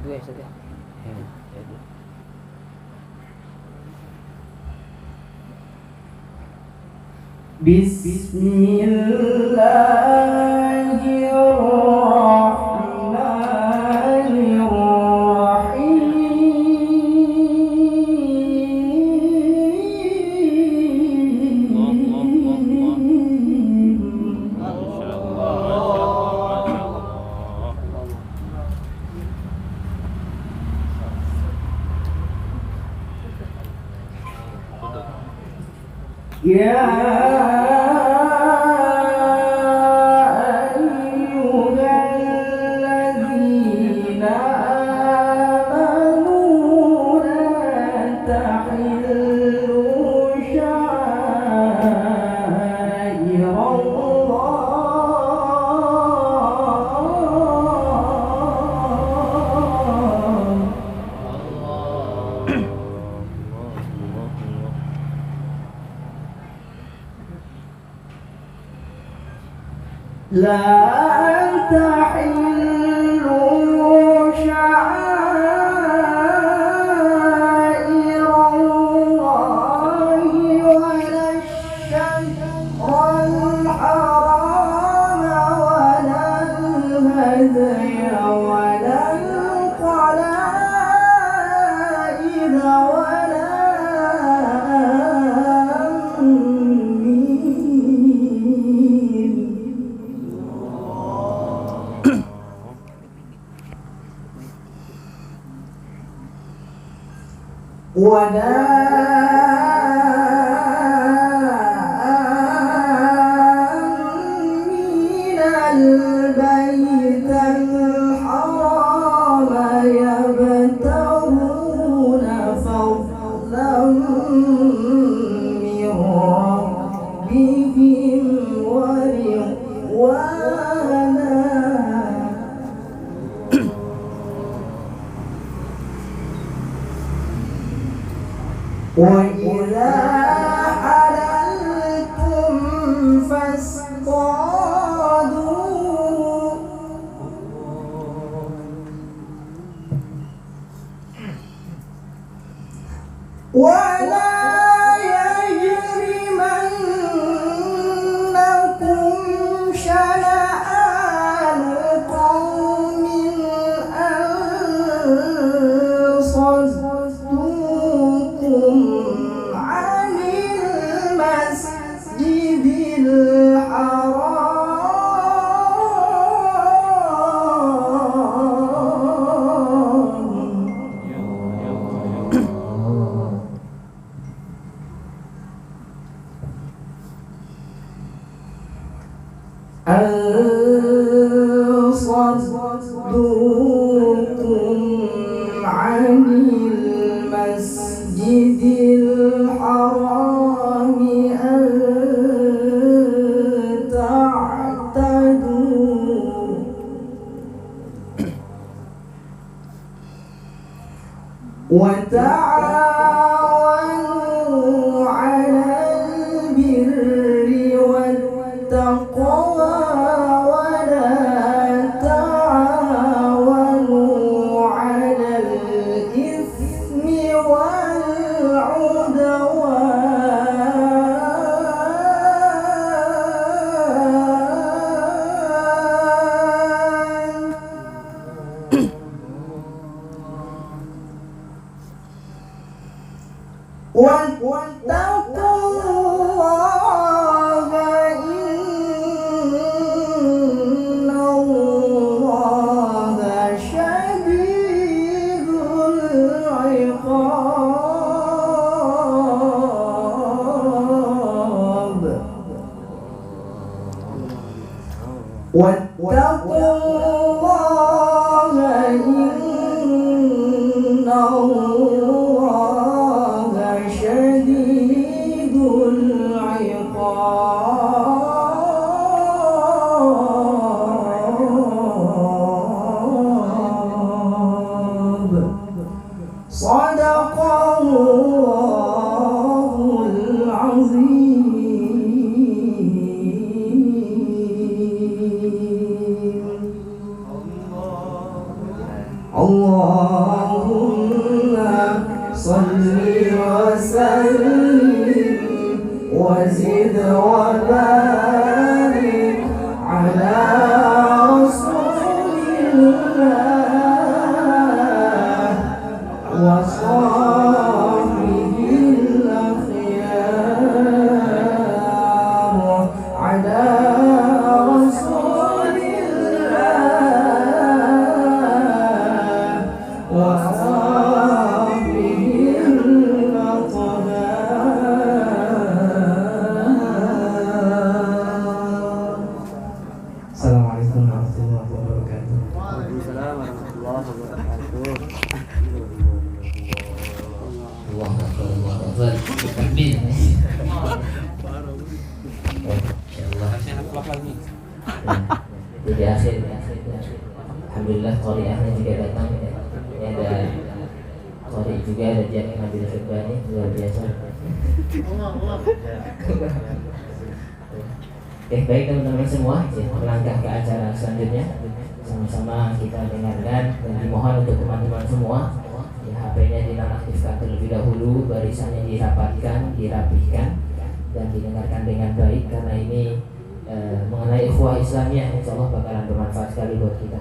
dua saja. اللهم صل وسلم وزد وبارك على رسول الله وصحبه الأخيار على رسول الله وصحبه الأطهار. Assalamualaikum warahmatullahi wabarakatuh. Waalaikumsalam warahmatullahi wabarakatuh. Allahu Akbar, Allahu Akbar. Takbir. Insyaallah. Jadi akhir, alhamdulillah qari'ahnya juga datang. Ini ada qari juga, ada yang ngambil khutbah ini luar biasa. Baik teman-teman semua, melangkah ke acara selanjutnya. Sama-sama kita dengarkan dan dimohon untuk teman-teman semua HP-nya dinonaktifkan terlebih dahulu, barisannya dirapatkan, dirapihkan dan didengarkan dengan baik karena ini mengenai ikhwah Islamiyah, insya Allah bakalan bermanfaat sekali buat kita.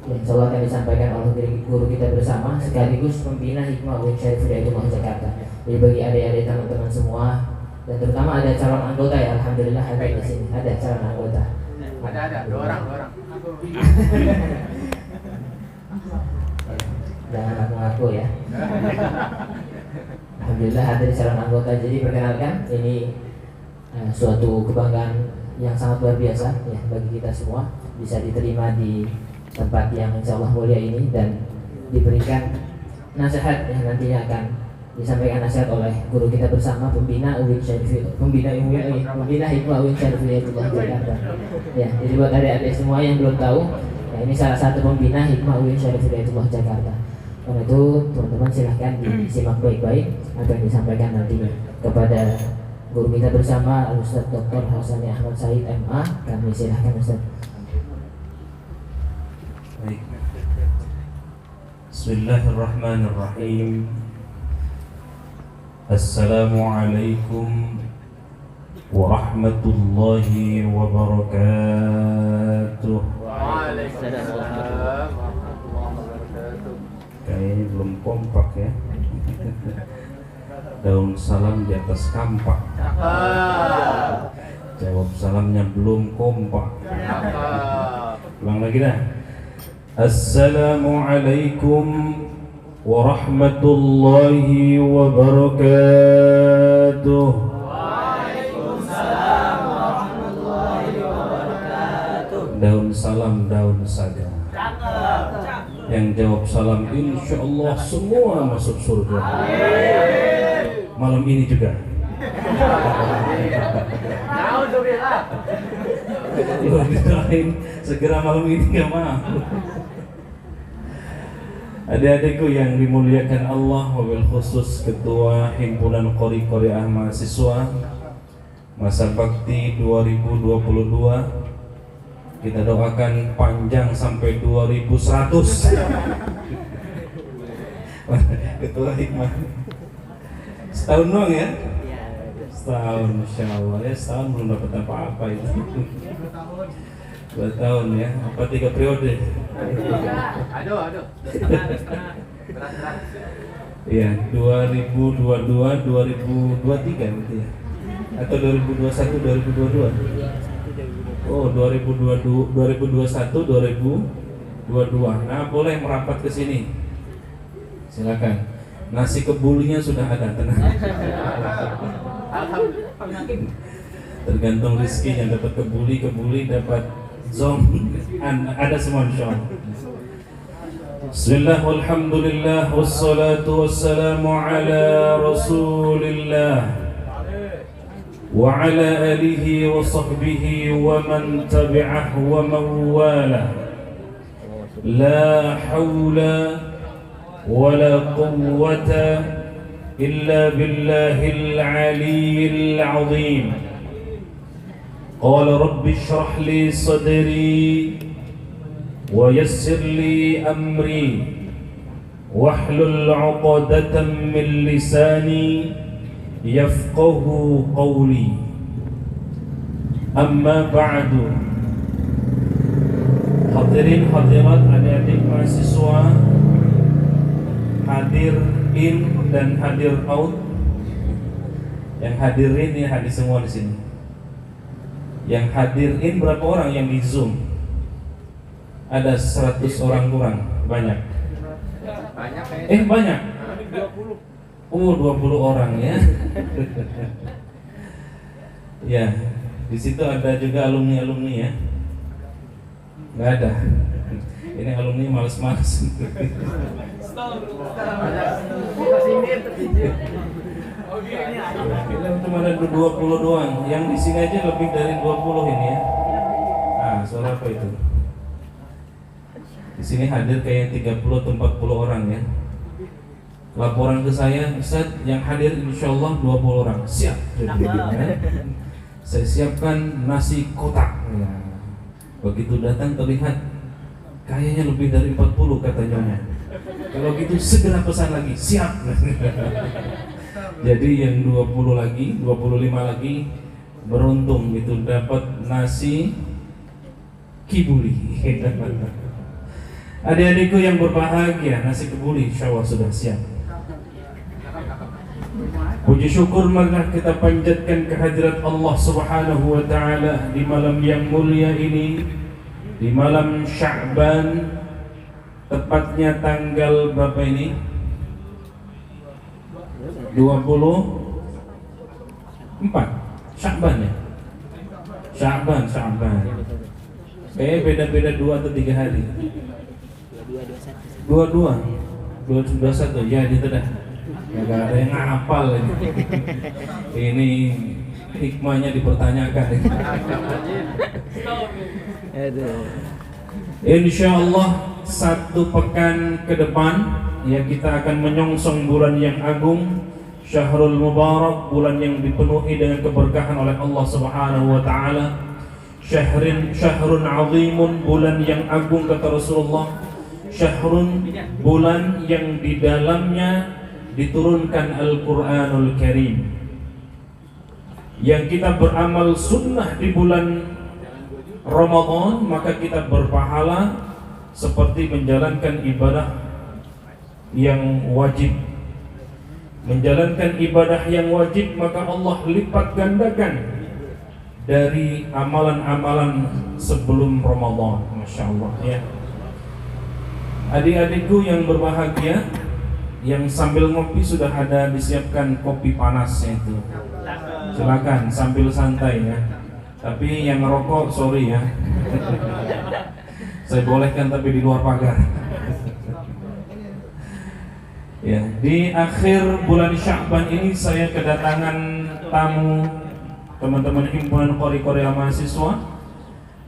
Insya Allah akan disampaikan oleh guru kita bersama sekaligus pembina Hikmah UIN Syarif Hidayatullah Jakarta. Jadi bagi adik-adik teman-teman semua dan terutama ada calon anggota ya, alhamdulillah ada di sini, ada calon anggota. Ada dua orang. Jangan ngaku ya. Alhamdulillah hadir calon anggota. Jadi perkenalkan, ini suatu kebanggaan yang sangat luar biasa ya bagi kita semua bisa diterima di tempat yang insya Allah mulia ini dan diberikan nasihat yang nantinya akan disampaikan nasihat oleh guru kita bersama pembina UIN Syarif, pembina Hikmah UIN Syarif Hidayatullah Jakarta. Ya, jadi buat adik-adik semua yang belum tahu, ya ini salah satu pembina Hikmah UIN Syarif Hidayatullah Jakarta. Karena itu teman-teman silahkan disimak baik-baik apa yang disampaikan nantinya kepada guru kita bersama Al-Ustaz Dr. Hasani Ahmad Said MA. Kami silahkan Ustaz. Baik. Bismillahirrahmanirrahim. Assalamualaikum warahmatullahi wabarakatuh. Waalaikumsalam warahmatullahi wabarakatuh. Kayaknya belum kompak ya. Daun salam di atas kampak. Jawab salamnya belum kompak. Ulang lagi dah. Assalamualaikum warahmatullahi wabarakatuh. Waalaikumsalam warahmatullahi wabarakatuh. Daun salam daun saga. Yang jawab salam insyaallah semua masuk surga. Malam ini juga. Alhamdulillah. Doain segera malam ini nggak mau. Adik-adikku yang dimuliakan Allah, wabil khusus Ketua Himpunan Qori-Qoriah Mahasiswa Masa Bakti 2022, kita doakan panjang sampai 2100. Ketua Hikmah setahun doang ya? Setahun, insya Allah ya, setahun belum dapat apa-apa itu. 2 tahun ya, apa 3 periode? Aduh. Berat. Iya, 2022, 2023 berarti ya? Atau 2021, 2022? Oh, 2021, 2022. Nah, boleh merapat ke sini. Silakan. Nasi kebulinya sudah ada, tenang. Alhamdulillah. Tergantung rezekinya, dapat kebuli dapat zom, ada semua insyaallah. Bismillah walhamdulillah wassalatu wassalamu ala rasulillah wa ala alihi wa sahbihi wa man tabi'ah wa mawala. La hawla wa la quwwata illa billahil aliyyil azim. قال رب اشرح لي صدري ويسر لي أمري wahlul 'uqdatam min lisani yafqahu qawli. Amma ba'du. Hadirin hadirat, adik-adik mahasiswa, hadir in dan hadir out. Yang hadirin ini hadir semua di sini. Yang hadir in berapa orang yang di Zoom? Ada 100 orang kurang, banyak. Banyak. 20 orang ya. Ya, di situ ada juga alumni ya. Nggak ada. Ini alumni males-males. Kita cuma ada 20 doang. Yang di sini aja lebih dari 20 ini ya. Nah, suara apa itu? Di sini hadir kayak 30 atau 40 orang ya. Laporan ke saya, Ustaz, yang hadir insyaallah 20 orang. Siap. Ya. Saya siapkan nasi kotak. Ya. Begitu datang terlihat kayaknya lebih dari 40 katanya. Kalau gitu segera pesan lagi, siap. Jadi yang 20 lagi, 25 lagi beruntung itu dapat nasi kibuli. Adik-adikku yang berbahagia, nasi kibuli insyaallah sudah siap. Puji syukur marilah kita panjatkan kehadirat Allah Subhanahu wa taala di malam yang mulia ini, di malam Sya'ban, tepatnya tanggal berapa ini? 24 Sya'ban ya? Sya'ban. Kayaknya beda-beda 2 atau 3 hari. 22 ya itu dah. Gak ada yang ngapal ini. Ini hikmahnya dipertanyakan. Insyaallah 1 pekan ke depan ya kita akan menyongsong bulan yang agung, Syahrul Mubarak, bulan yang dipenuhi dengan keberkahan oleh Allah Subhanahu wa taala. Syahrun azimun, bulan yang agung kata Rasulullah. Syahrun, bulan yang di dalamnya diturunkan Al-Quranul Karim. Yang kita beramal sunnah di bulan Ramadan, maka kita berpahala seperti menjalankan ibadah yang wajib. Menjalankan ibadah yang wajib, maka Allah lipat gandakan dari amalan-amalan sebelum Ramadan. Masya Allah ya. Adik-adikku yang berbahagia, yang sambil ngopi sudah ada disiapkan kopi panasnya itu. Silakan sambil santai ya. Tapi yang ngerokok sorry ya. Saya bolehkan tapi di luar pagar. Ya, di akhir bulan Sya'ban ini saya kedatangan tamu teman-teman himpunan Qori mahasiswa.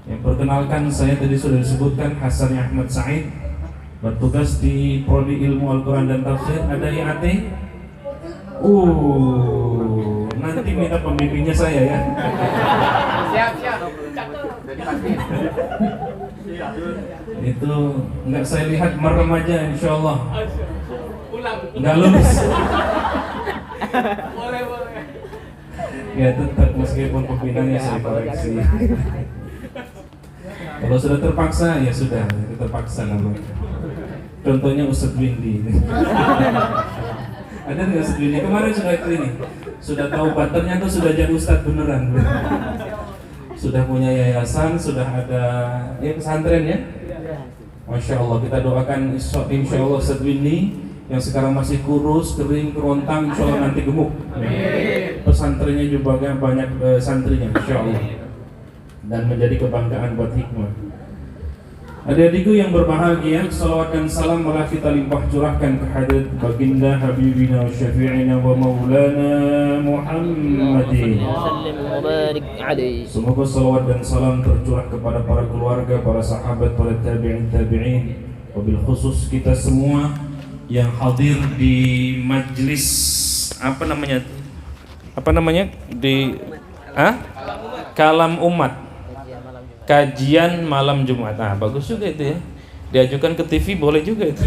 Yang perkenalkan, saya tadi sudah disebutkan Hasan Ahmad Said, bertugas di Prodi Ilmu Al-Quran dan Tafsir. Ada IAT? Nanti minta pembimbingnya saya ya. Siap. Itu nggak saya lihat merem aja insyaallah. Nggak lulus. Boleh. Ya tetap meskipun pembinaannya saya koreksi. Kalau sudah terpaksa ya sudah, terpaksa namanya. Contohnya Ustadz Windy. Ada nggak Ustadz Windy? Kemarin sudah ini, sudah tahu batternya tuh sudah jadi Ustadz beneran. Sudah punya yayasan, sudah ada pesantren ya. Masya Allah, kita doakan insya Allah Ustadz Windy yang sekarang masih kurus, kering, kerontang, insya Allah nanti gemuk. Pesantrennya juga banyak santrinya, insya Allah. Dan menjadi kebanggaan buat hikmah. Adik-adikku yang berbahagia, salawat dan salam malah kita limpah curahkan ke hadirat baginda Habibina wa Syafi'ina wa Maulana Muhammadin. Semoga salawat dan salam tercurah kepada para keluarga, para sahabat, para tabi'in, wabil khusus kita semua yang hadir di majlis apa namanya di Kalam Umat, kajian malam Jumat. Bagus juga itu ya. Diajukan ke TV boleh juga itu.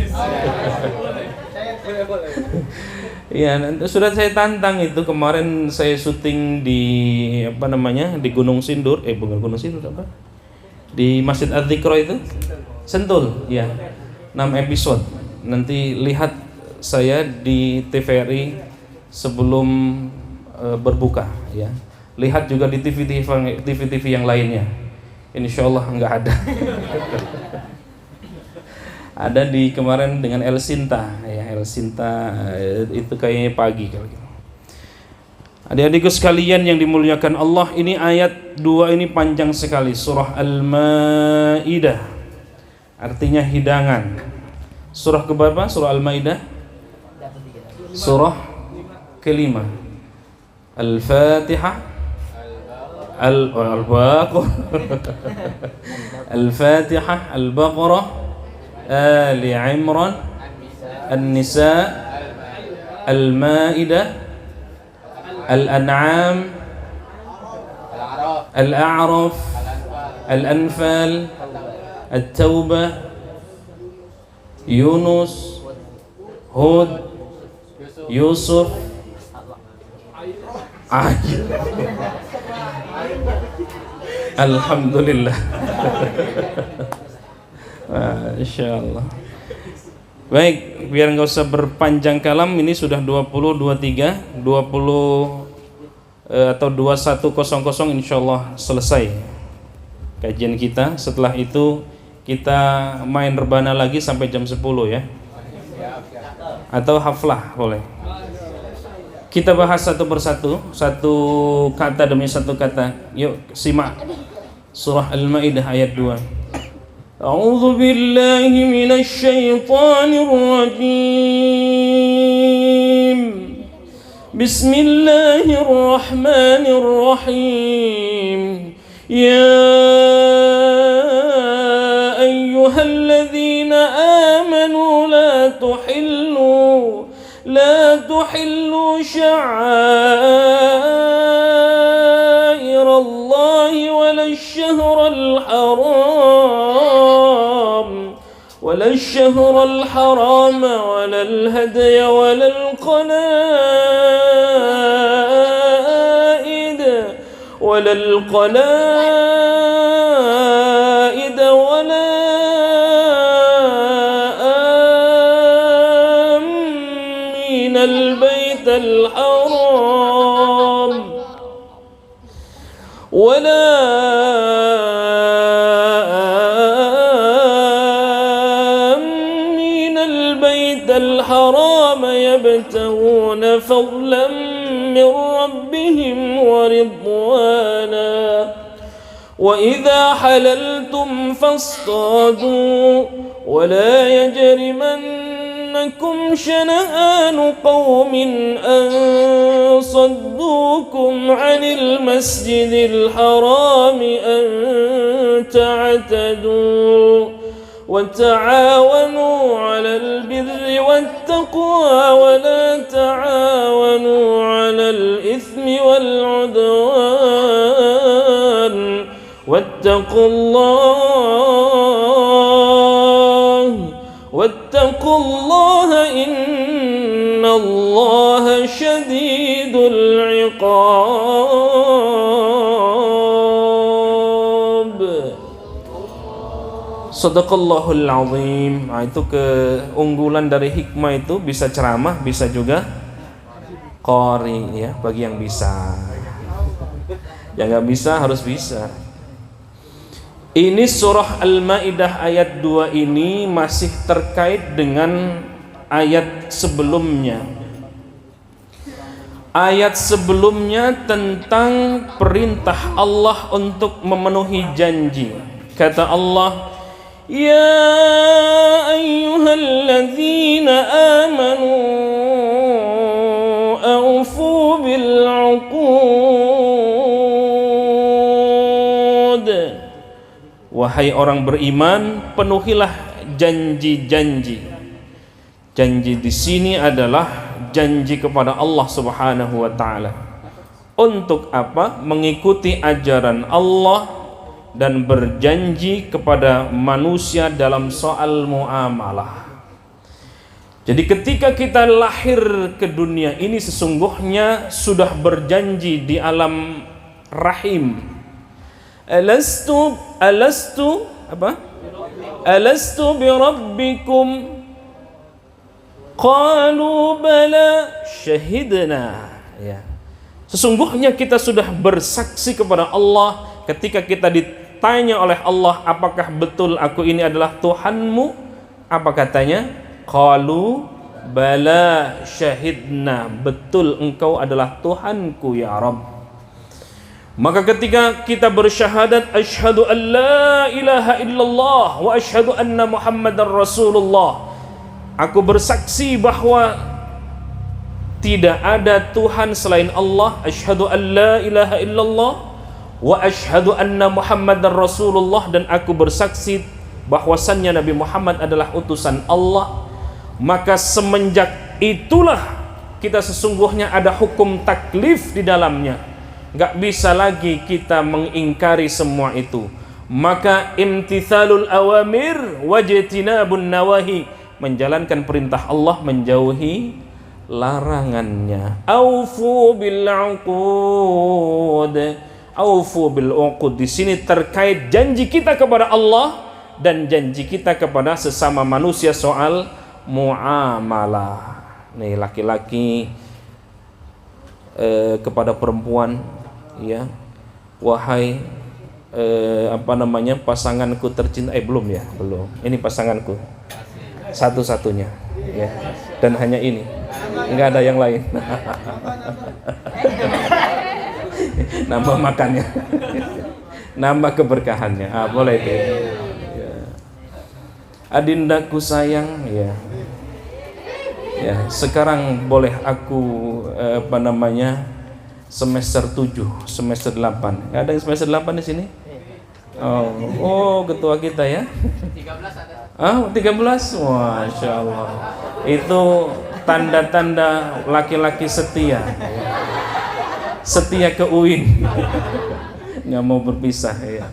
Iya, sudah saya tantang itu kemarin saya syuting di di Gunung Sindur, bukan Gunung Sindur apa? Di Masjid Adzikro itu, Sentul, ya. 6 episode. Nanti lihat saya di TVRI sebelum berbuka, ya. Lihat juga di TV yang lainnya. Insya Allah nggak ada. Ada di kemarin dengan El Sinta, ya El Sinta itu kayaknya pagi kalau gitu. Adik-adikku sekalian yang dimuliakan Allah, ini ayat 2 ini panjang sekali, surah Al-Maidah. Artinya hidangan. Surah keberapa? Surah Al-Maidah? Surah kelima. Al-Fatihah, Al-Baqarah, Al-Fatihah, Al-Baqarah, Ali Imran, An-Nisa, Al-Maidah, Al-An'am, Al-A'raf, Al-Anfal, At-Taubah, Yunus, Hud, Yusuf, Alhamdulillah. Insyaallah. Baik, biar nggak usah berpanjang kalam, ini sudah 20.23, 20 atau 21.00 insyaallah selesai kajian kita. Setelah itu kita main rebana lagi sampai jam 10 ya. Atau haflah boleh. Kita bahas satu persatu, satu kata demi satu kata. Yuk simak surah Al-Maidah ayat 2. A'udzu billahi minasy syaithanir rajim. Bismillahirrahmanirrahim. Ya ayyuhalladzina amanu la tuhillu sya'airallahi ولا الشهر الحرام ولا الهدي ولا القلائد ولا آمين البيت الحرام ولا الحرام يبتغون فضلا من ربهم ورضوانا وإذا حللتم فاصطادوا ولا يجرمنكم شنآن قوم أن صدوكم عن المسجد الحرام أن تعتدوا وتعاونوا على البر والتقوى ولا تعاونوا على الإثم والعدوان واتقوا الله إن الله شديد العقاب. Shadaqallahul azim. Nah, itu keunggulan dari hikmah itu bisa ceramah, bisa juga qari ya, bagi yang bisa. Yang nggak bisa harus bisa. Ini surah Al-Maidah ayat 2 ini masih terkait dengan ayat sebelumnya. Ayat sebelumnya tentang perintah Allah untuk memenuhi janji. Kata Allah, يا أيها الذين آمنوا أوفوا بالعقود. Wahai orang beriman, penuhilah janji-janji. Janji di sini adalah janji kepada Allah Subhanahu wa taala. Untuk apa? Mengikuti ajaran Allah, dan berjanji kepada manusia dalam soal muamalah. Jadi ketika kita lahir ke dunia ini sesungguhnya sudah berjanji di alam rahim. Alastu bi rabbikum qalu bala syahidna. Ya. Sesungguhnya kita sudah bersaksi kepada Allah ketika kita ditanya oleh Allah, apakah betul aku ini adalah Tuhanmu? Apa katanya? Qalu bala syahidna, betul engkau adalah Tuhanku ya Rabb. Maka ketika kita bersyahadat asyhadu an la ilaha illallah wa asyhadu anna Muhammadar Rasulullah, aku bersaksi bahwa tidak ada Tuhan selain Allah, asyhadu an la ilaha illallah wa asyhadu anna Muhammadar Rasulullah, dan aku bersaksi bahwasannya Nabi Muhammad adalah utusan Allah. Maka semenjak itulah kita sesungguhnya ada hukum taklif di dalamnya. Gak bisa lagi kita mengingkari semua itu. Maka imtithalul awamir wajtinabun nawahi, menjalankan perintah Allah, menjauhi larangannya. Aufu bil uqud. Aufu bil uqud di sini terkait janji kita kepada Allah dan janji kita kepada sesama manusia soal muamalah. Nih laki-laki kepada perempuan, ya, wahai pasanganku tercinta. Belum ya, belum. Ini pasanganku satu-satunya, ya, dan hanya ini, nggak ada yang lain. Nambah makannya, nambah keberkahannya. Boleh itu. Ya. Adindaku sayang, ya. Ya, sekarang boleh aku semester 7, semester 8. Ada yang semester 8 di sini? Oh, ketua kita ya. 13 ada. 13. Masya Allah. Itu tanda-tanda laki-laki setia. Setia ke UIN. Nggak mau berpisah ya.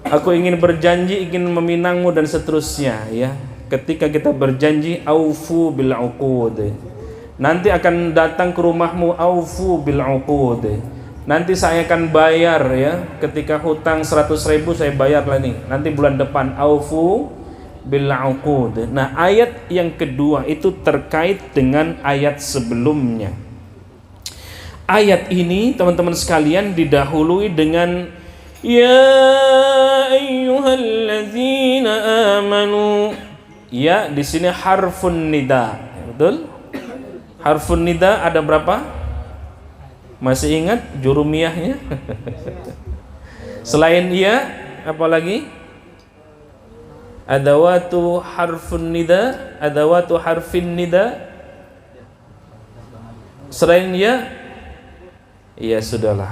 Aku ingin berjanji, ingin meminangmu dan seterusnya ya. Ketika kita berjanji aufu bil uqud, nanti akan datang ke rumahmu aufu bil uqud. Nanti saya akan bayar ya. Ketika hutang 100.000 saya bayar lah nih. Nanti bulan depan aufu bil uqud. Nah, ayat yang kedua itu terkait dengan ayat sebelumnya. Ayat ini teman-teman sekalian didahului dengan ya ayyuhalladzina amanu. Ya, di sini harfun nida. Betul? Harfun nida ada berapa? Masih ingat jurumiyahnya? Selain ya, apa lagi? Adawatu harfun nida, adawatu harfin nida. Selain ya, ya sudahlah.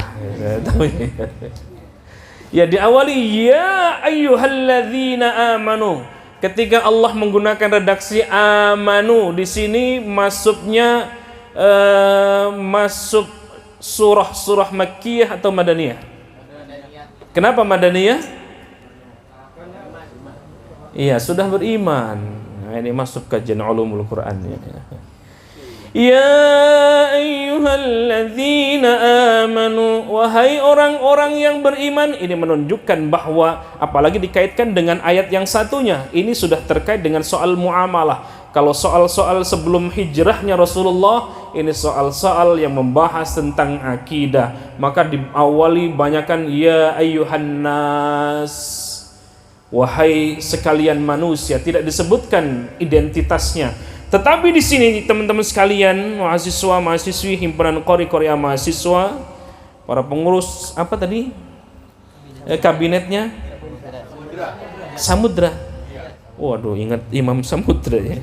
Ya, diawali ya ayyuhalladzina amanu. Ketika Allah menggunakan redaksi amanu di sini masuk surah Makkiyah atau Madaniyah? Kenapa Madaniyah? Iya, sudah beriman. Nah, ini masuk kajian ulumul Quran ya. Ya ayyuhalladzina amanu, wahai orang-orang yang beriman. Ini menunjukkan bahwa apalagi dikaitkan dengan ayat yang satunya, ini sudah terkait dengan soal muamalah. Kalau soal-soal sebelum hijrahnya Rasulullah, ini soal-soal yang membahas tentang akidah. Maka diawali banyakan ya ayyuhan nas, wahai sekalian manusia, tidak disebutkan identitasnya. Tetapi di sini teman-teman sekalian, mahasiswa, mahasiswi, himpunan qori-qori mahasiswa, para pengurus apa tadi? Kabinetnya Samudra. Waduh, ingat Imam Samudra ya.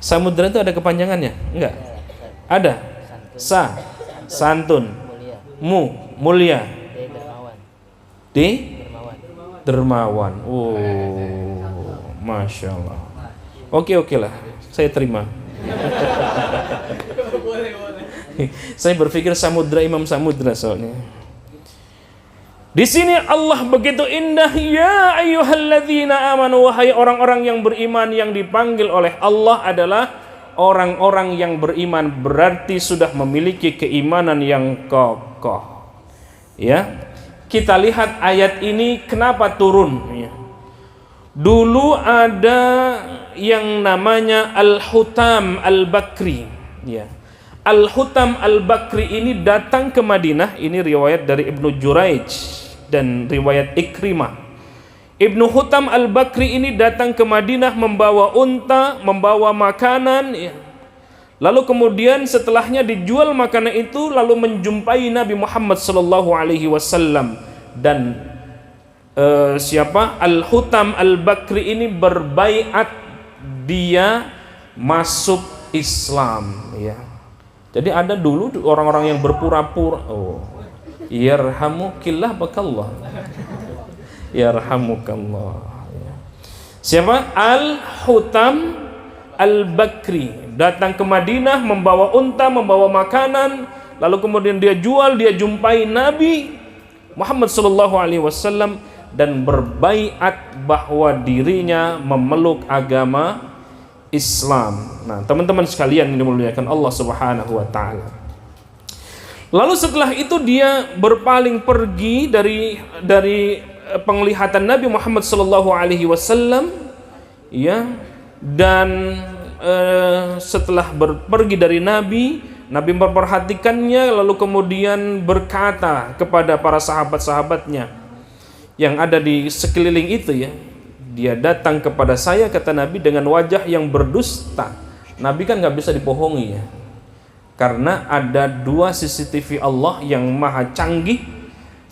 Samudra itu ada kepanjangannya? Enggak. Ada. Sa, santun. Mu, mulia. D, dermawan. Oh, Masya Allah. Oke lah, saya terima. Saya berpikir Samudra, Imam Samudra soalnya. Di sini Allah begitu indah, ya ayyuhalladzina amanu, wahai orang-orang yang beriman. Yang dipanggil oleh Allah adalah orang-orang yang beriman, berarti sudah memiliki keimanan yang kokoh. Ya. Kita lihat ayat ini kenapa turun ya. Dulu ada yang namanya Al-Hutam Al-Bakri ya. Al-Hutam Al-Bakri ini datang ke Madinah. Ini riwayat dari Ibnu Juraij dan riwayat Ikrimah. Ibnu Hutam Al-Bakri ini datang ke Madinah membawa unta, membawa makanan ya. Lalu kemudian setelahnya dijual makanan itu, lalu menjumpai Nabi Muhammad sallallahu alaihi wasallam, dan siapa? Al-Hutam Al-Bakri ini berbaiat, dia masuk Islam ya. Jadi ada dulu orang-orang yang berpura-pura, yarhamukillah bakallah. Yarhamukallah. Siapa? Al-Hutam Al-Bakri datang ke Madinah membawa unta, membawa makanan, lalu kemudian dia jual, dia jumpai Nabi Muhammad sallallahu alaihi wasallam dan berbaiat bahwa dirinya memeluk agama Islam. Nah, teman-teman sekalian yang dimuliakan Allah Subhanahu wa taala. Lalu setelah itu dia berpaling pergi dari penglihatan Nabi Muhammad sallallahu alaihi wasallam ya. Dan setelah pergi dari Nabi memperhatikannya, lalu kemudian berkata kepada para sahabat-sahabatnya yang ada di sekeliling itu ya, dia datang kepada saya, kata Nabi, dengan wajah yang berdusta. Nabi kan nggak bisa dibohongi ya, karena ada dua CCTV Allah yang maha canggih,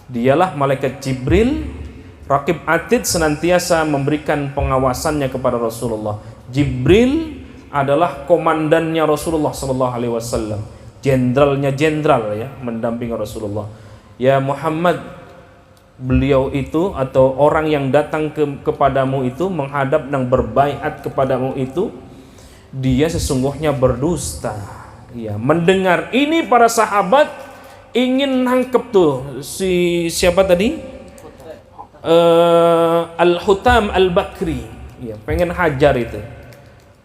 dialah malaikat Jibril, Raqib Atid, senantiasa memberikan pengawasannya kepada Rasulullah. Jibril adalah komandannya Rasulullah sallallahu alaihi wasallam, jenderalnya jenderal ya, mendampingi Rasulullah. Ya Muhammad, beliau itu atau orang yang datang kepadamu itu, menghadap dan berbaiat kepadamu itu, dia sesungguhnya berdusta. Ya, mendengar ini para sahabat ingin nangkep tuh si siapa tadi? Al-Hutam Al-Bakri. Ya, pengen hajar itu.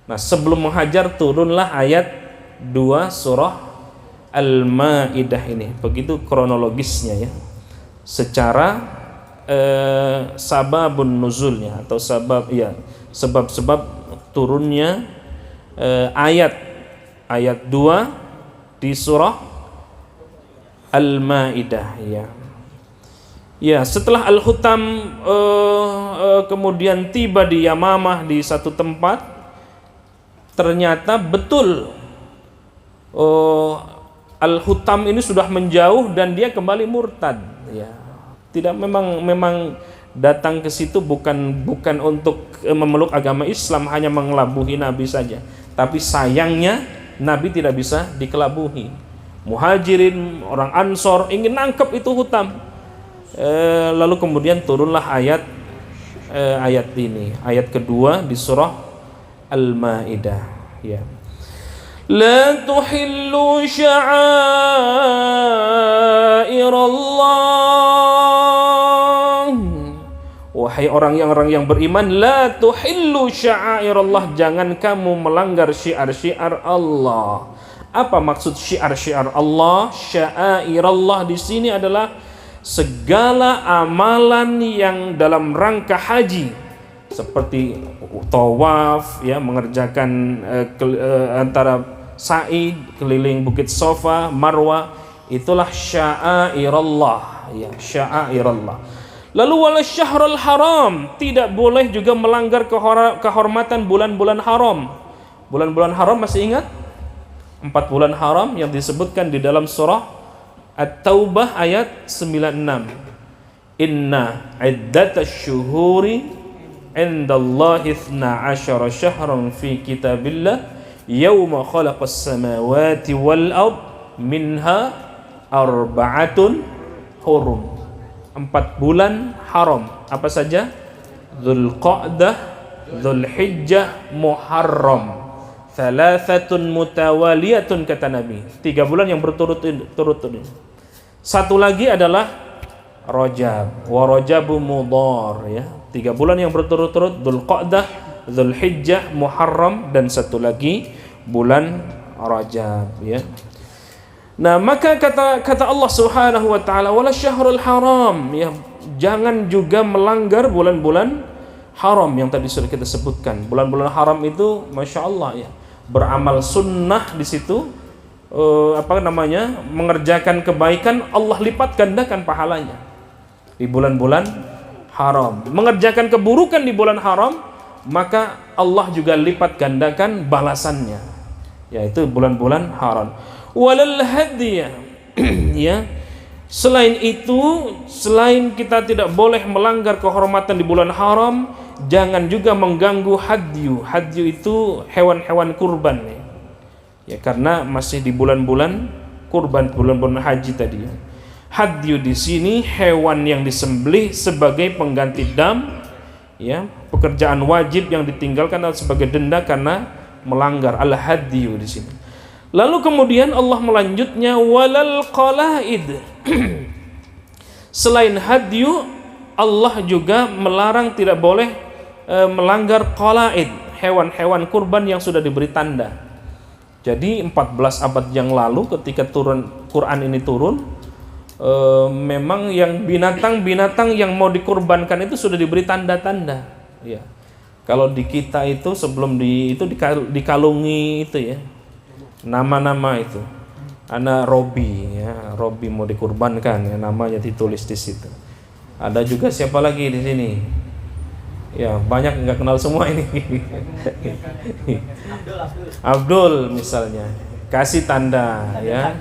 Nah, sebelum menghajar turunlah ayat 2 surah Al-Maidah ini. Begitu kronologisnya ya. Secara sababun nuzulnya atau sebab-sebab turunnya ayat 2 di surah Al-Maidah ya. Ya, setelah Al-Hutam kemudian tiba di Yamamah di satu tempat, ternyata betul Al-Hutam ini sudah menjauh dan dia kembali murtad ya. Tidak, memang datang ke situ bukan untuk memeluk agama Islam, hanya mengelabuhi Nabi saja. Tapi sayangnya Nabi tidak bisa dikelabuhi. Muhajirin, orang Ansor ingin nangkep itu Hutam. Lalu kemudian turunlah ayat ini, ayat kedua di surah Al-Maidah ya. La tuhillu sya'airallah. Wahai orang yang beriman, la tuhillu sya'airallah, jangan kamu melanggar syiar-syiar Allah. Apa maksud syiar-syiar Allah? Sya'airallah di sini adalah segala amalan yang dalam rangka haji, seperti tawaf ya, mengerjakan antara sa'i keliling Bukit Safa, Marwah, itulah sya'airallah ya, sya'airallah. Lalu wala syahrul haram, tidak boleh juga melanggar kehormatan bulan-bulan haram. Bulan-bulan haram masih ingat? 4 bulan haram yang disebutkan di dalam surah At-Taubah ayat 96. Inna iddatash syuhuri indallahi 12 syahran fi kitabillah yawma khalaqas samawati wal ard minha arba'atun hurum. 4 bulan haram. Apa saja? Dzulqa'dah, Dzulhijjah, Muharram. Thalathatun mutawaliyatun, kata Nabi. 3 bulan yang berturut-turut. Satu lagi adalah Rajab. Wa Rajabu Mudhar, ya. 3 bulan yang berturut-turut, Dzulqa'dah, Dzulhijjah, Muharram, dan satu lagi bulan Rajab, ya. Nah, maka kata Allah Subhanahu wa taala, wala syahrul haram, ya, jangan juga melanggar bulan-bulan haram yang tadi sudah kita sebutkan. Bulan-bulan haram itu Masya Allah, ya, beramal sunnah di situ, mengerjakan kebaikan, Allah lipat gandakan pahalanya di bulan-bulan haram. Mengerjakan keburukan di bulan haram, maka Allah juga lipat gandakan balasannya, yaitu bulan-bulan haram. Walal hadiyah, ya. Selain itu, selain kita tidak boleh melanggar kehormatan di bulan haram, jangan juga mengganggu hadyu. Hadyu itu hewan-hewan kurban, ya, karena masih di bulan-bulan kurban, bulan-bulan haji tadi, ya. Hadyu di sini hewan yang disembelih sebagai pengganti dam, ya, pekerjaan wajib yang ditinggalkan atau sebagai denda karena melanggar, al hadyu di sini. Lalu kemudian Allah melanjutnya walal qalaid. Selain hadyu, Allah juga melarang tidak boleh melanggar qalaid, hewan-hewan kurban yang sudah diberi tanda. Jadi 14 abad yang lalu ketika Quran ini turun, memang yang binatang-binatang yang mau dikurbankan itu sudah diberi tanda-tanda, ya. Kalau di kita itu sebelum dikalungi itu, ya, nama-nama itu. Anak Robi, ya, Robi mau dikurbankan, ya, namanya ditulis di situ. Ada juga siapa lagi di sini? Ya, banyak nggak kenal semua ini. Abdul misalnya, kasih tanda, ya.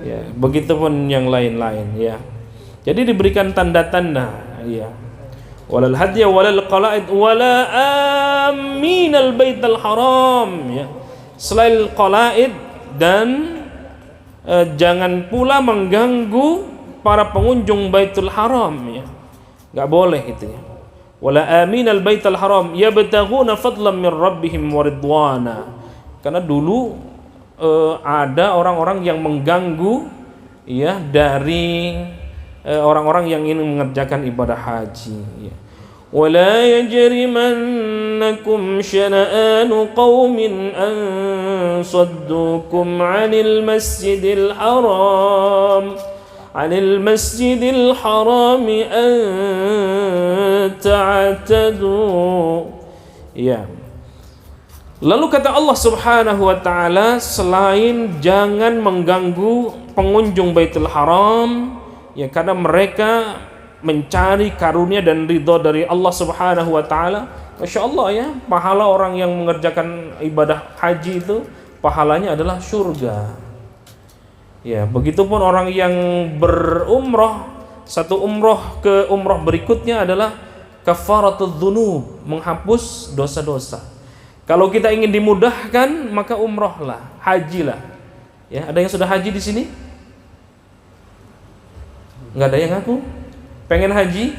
Ya, begitupun yang lain-lain, ya. Jadi diberikan tanda-tanda, ya. Walal hadya walal qalaid wala aminal baital haram, ya. Selain qalaid, dan jangan pula mengganggu para pengunjung Baitul Haram, ya. Enggak boleh itu, ya. Wala aminal baital haram yabtaghuna fadlan min rabbihim wa ridwana. Karena dulu ada orang-orang yang mengganggu, ya, dari orang-orang yang ingin mengerjakan ibadah haji, ya. ولا يجرمنكم شنآن قوم أن صدوكم عن المسجد الحرام أن تعتدوا, ya. Lalu kata Allah Subhanahu wa taala, selain jangan mengganggu pengunjung Baitul Haram, ya, karena mereka mencari karunia dan ridho dari Allah Subhanahu wa taala. Masya Allah, ya, pahala orang yang mengerjakan ibadah haji itu pahalanya adalah surga, ya. Begitupun orang yang berumroh, satu umroh ke umroh berikutnya adalah kafaratul dzunub, menghapus dosa-dosa. Kalau kita ingin dimudahkan, maka umrohlah, hajilah, ya. Ada yang sudah haji di sini? Nggak ada yang ngaku? Pengen haji?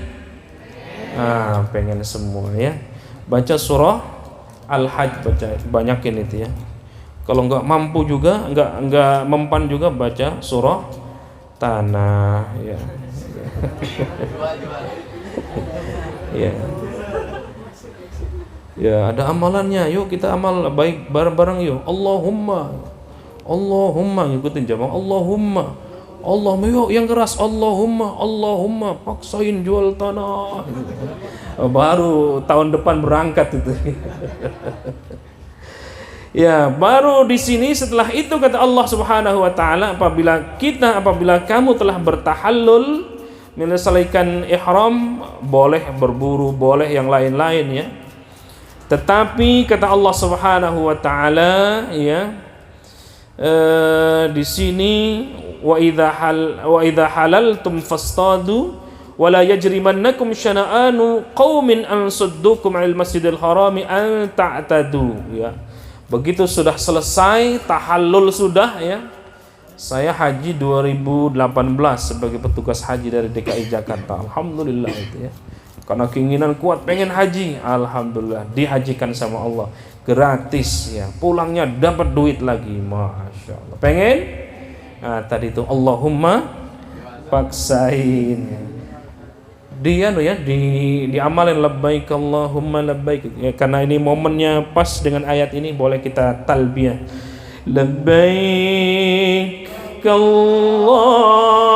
Pengen semua, ya. Baca surah Al-Hajj, baca, banyakin itu, ya. Kalau nggak mampu juga, nggak mempan juga, baca surah Tanah, ya. Ya. Ya, ada amalannya. Yuk kita amal baik bareng-bareng yuk. Allahumma ngikutin jamaah. Allahumma, yuk yang keras. Allahumma paksain jual tanah. Baru tahun depan berangkat itu. Ya, baru di sini setelah itu kata Allah Subhanahu wa taala, apabila kamu telah bertahallul, menyelesaikan ihram, boleh berburu, boleh yang lain-lain, ya. Tetapi kata Allah Subhanahu wa taala, ya, di sini wa idza halaltum fastadu wa la yajrimannakum syana'anu qaumin an suddukum 'anil masjidil harami an ta'tadu, ya. Begitu sudah selesai tahallul sudah, ya. Saya haji 2018 sebagai petugas haji dari DKI Jakarta. Alhamdulillah itu, ya. Karena keinginan kuat pengen haji, alhamdulillah dihajikan sama Allah gratis, ya. Pulangnya dapat duit lagi, masya Allah. Pengen? Nah, tadi itu Allahumma paksain, ya. diamalin labbaik Allahumma labbaik ya, karena ini momennya pas dengan ayat ini, boleh kita talbiyah labbaik Allahumma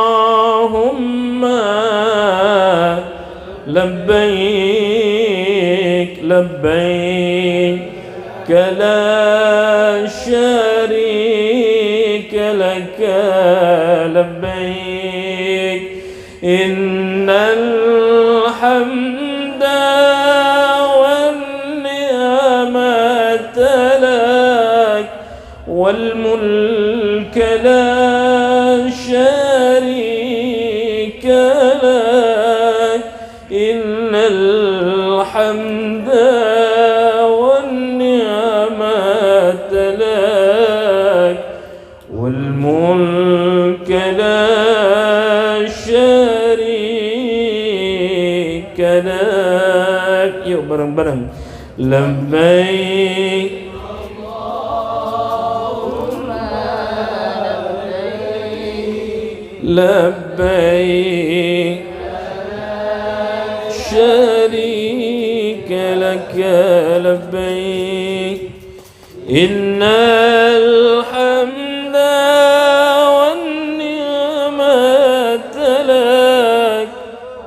labbaik labbaik la syarika laka labbaik innal hamda wan ni'mata lak wal mulka la syarika lak innal hamda wan ni'mata lak wal mulka la syarika lak. Yuk bareng-bareng labbaik labbaik syarika laka labbaik innal hamda wan ni'mata lak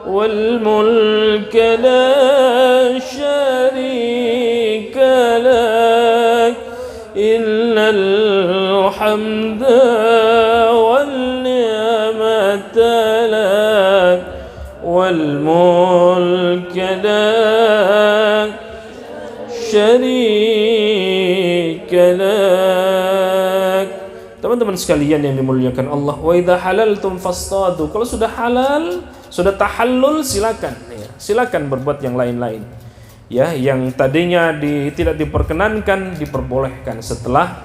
wal mulka la syarika lak innal hamda والملك لا شريك لك. Teman-teman sekalian yang dimuliakan Allah, wa idza halaltum fastadu. Kalau sudah halal, sudah tahallul, silakan ya. Silakan berbuat yang lain-lain. Ya, yang tadinya tidak diperkenankan diperbolehkan setelah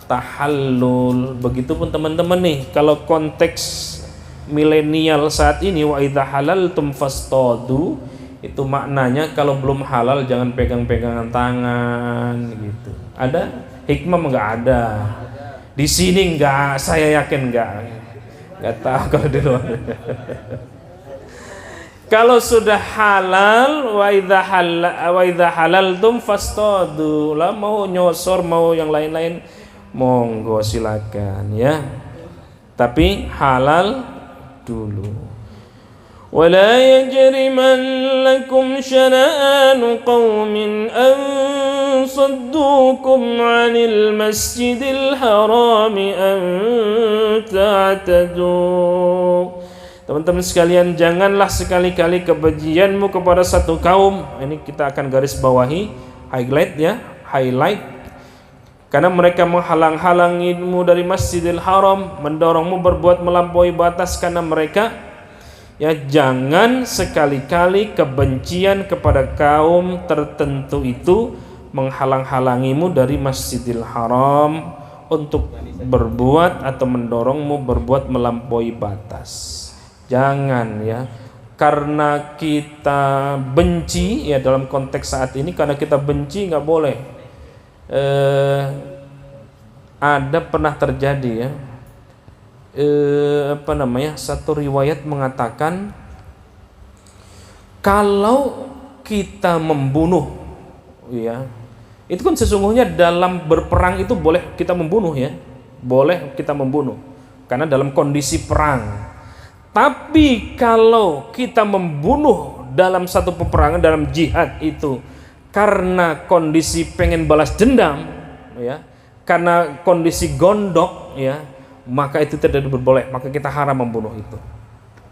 tahallul. Begitupun teman-teman nih, kalau konteks milenial saat ini wa idza halaltum fastadu, itu maknanya kalau belum halal jangan pegang-pegangan tangan gitu. Ada hikmah enggak? Ada. Di sini enggak, saya yakin enggak tahu kalau di luar. Kalau sudah halal wa idza halaltum fastadu, lah mau nyosor mau yang lain-lain monggo silakan ya. Tapi halal dulu. Wala yajrimannakum syana'anu qaumin an saddukum 'anil masjidil harami an ta'tadu. Teman-teman sekalian, janganlah sekali-kali kebencianmu kepada satu kaum. Ini kita akan garis bawahi, highlight ya, highlight. Karena mereka menghalang-halangimu dari Masjidil Haram, mendorongmu berbuat melampaui batas karena mereka. Ya, jangan sekali-kali kebencian kepada kaum tertentu itu menghalang-halangimu dari Masjidil Haram untuk berbuat atau mendorongmu berbuat melampaui batas. Jangan ya. Karena kita benci ya, dalam konteks saat ini karena kita benci nggak boleh. Ada pernah terjadi ya, satu riwayat mengatakan kalau kita membunuh ya, itu kan sesungguhnya dalam berperang itu boleh kita membunuh ya, boleh kita membunuh karena dalam kondisi perang. Tapi kalau kita membunuh dalam satu peperangan, dalam jihad itu karena kondisi pengen balas dendam ya, karena kondisi gondok ya, maka itu tidak diperboleh, maka kita haram membunuh itu.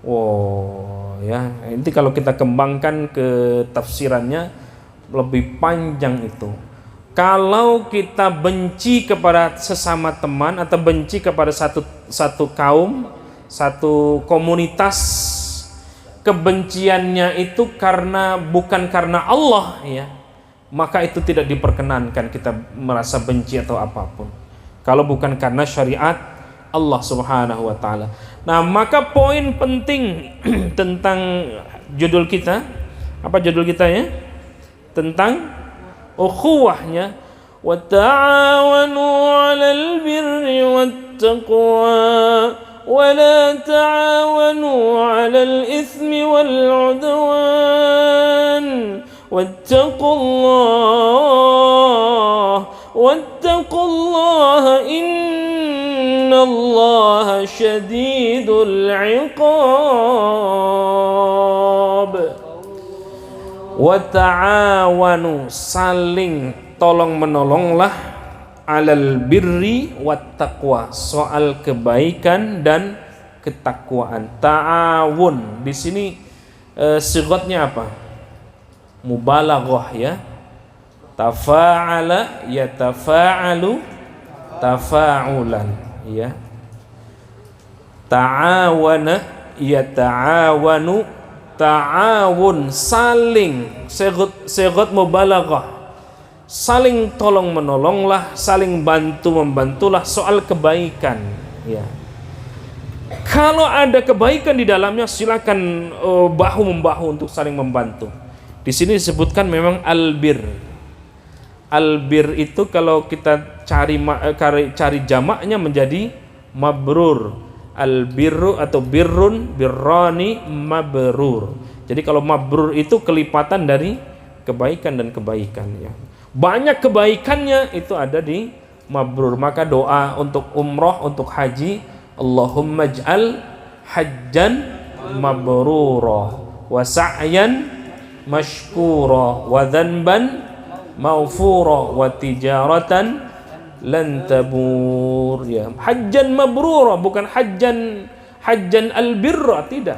Wow ya, nanti kalau kita kembangkan ke tafsirannya lebih panjang itu. Kalau kita benci kepada sesama teman atau benci kepada satu kaum, satu komunitas, kebenciannya itu bukan karena Allah ya, maka itu tidak diperkenankan kita merasa benci atau apapun kalau bukan karena syariat Allah Subhanahu wa taala. Nah, maka poin penting tentang judul kita, apa judul kita ya? Tentang ukhuwahnya, wa ta'awanu 'alal birri wat taqwa ولا تعاونوا على الإثم والعدوان واتقوا الله إن الله شديد العقاب. Wata'awanu, saling tolong menolonglah, alal birri wat taqwa, soal kebaikan dan ketakwaan. Ta'awun di sini sigatnya apa? Mubalaghah ya. Tafa'ala yatafa'alu tafa'ulan ya. Ta'awana yata'awanu ta'awun, saling, sigat mubalaghah, saling tolong menolonglah, saling bantu membantulah soal kebaikan ya. Kalau ada kebaikan di dalamnya silakan bahu membahu untuk saling membantu. Di sini disebutkan memang albir. Albir itu kalau kita cari jamaknya menjadi mabrur. Albirru atau birrun, birrani, mabrur. Jadi kalau mabrur itu kelipatan dari kebaikan dan kebaikan ya. Banyak kebaikannya itu ada di mabrur. Maka doa untuk umroh, untuk haji, Allahumma ij'al hajjan mabrura wa sa'yan mashkura wa dhanban maghfura wa tijaratan lan tabur ya. Hajjan mabrura, bukan hajjan albirra, tidak,